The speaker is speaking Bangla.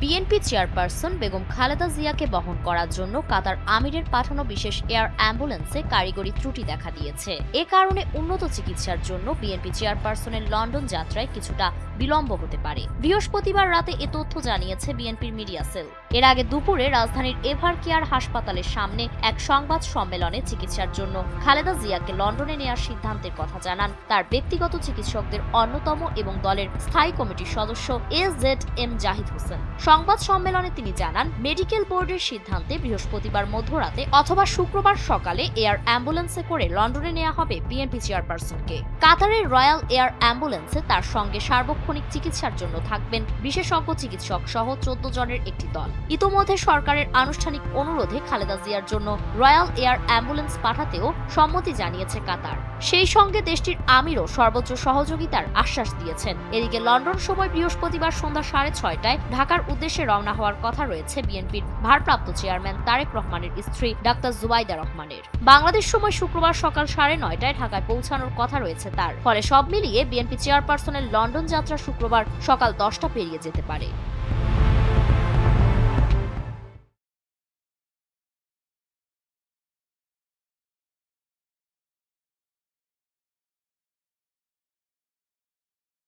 বিএনপি চেয়ারপারসন বেগম খালেদা জিয়াকে বহন করার জন্য কাতার আমিরের পাঠানো বিশেষ এয়ার অ্যাম্বুলেন্সে কারিগরি ত্রুটি দেখা দিয়েছে। এ কারণে উন্নত চিকিৎসার জন্য বিএনপি চেয়ারপারসনের লন্ডন যাত্রায় কিছুটা বিলম্ব হতে পারে। বৃহস্পতিবার রাতে এ তথ্য জানিয়েছে বিএনপির মিডিয়া সেল। এর আগে দুপুরে রাজধানীর এভার কেয়ার হাসপাতালের সামনে এক সংবাদ সম্মেলনে চিকিৎসার জন্য খালেদা জিয়াকে লন্ডনে নেওয়ার সিদ্ধান্তের কথা জানান তার ব্যক্তিগত চিকিৎসকদের অন্যতম এবং দলের স্থায়ী কমিটির সদস্য এজেড জাহিদ হোসেন। সংবাদ সম্মেলনে তিনি জানান, মেডিকেল বোর্ডের সিদ্ধান্তে বৃহস্পতিবার মধ্যরাতে অথবা শুক্রবার সকালে এয়ার অ্যাম্বুলেন্সে করে লন্ডনে নেওয়া হবে বিএনপি চেয়ারপারসনকে। কাতারের রয়্যাল এয়ার অ্যাম্বুলেন্সে তার সঙ্গে সার্বক্ষণিক চিকিৎসার জন্য থাকবেন বিশেষজ্ঞ চিকিৎসক সহ 14 জনের একটি দল। ইতোমধ্যে সরকারের আনুষ্ঠানিক অনুরোধে খালেদা জিয়ার জন্য রয়্যাল এয়ার অ্যাম্বুলেন্স পাঠাতেও সম্মতি জানিয়েছে কাতার। সেই সঙ্গে দেশটির আমিরও সর্বোচ্চ সহযোগিতার আশ্বাস দিয়েছেন। এদিকে লন্ডন সময় বৃহস্পতিবার সন্ধ্যা 6:30টায় ঢাকার উদ্দেশ্যে রওনা হওয়ার কথা রয়েছে বিএনপির ভারপ্রাপ্ত চেয়ারম্যান তারেক রহমানের স্ত্রী ডাক্তার জুবাইদা রহমানের। বাংলাদেশ সময় শুক্রবার সকাল 9:30টায় ঢাকায় পৌঁছানোর কথা রয়েছে তার। ফলে সব মিলিয়ে বিএনপি চেয়ারপারসনের লন্ডন যাত্রা শুক্রবার সকাল 10টা পেরিয়ে যেতে পারে।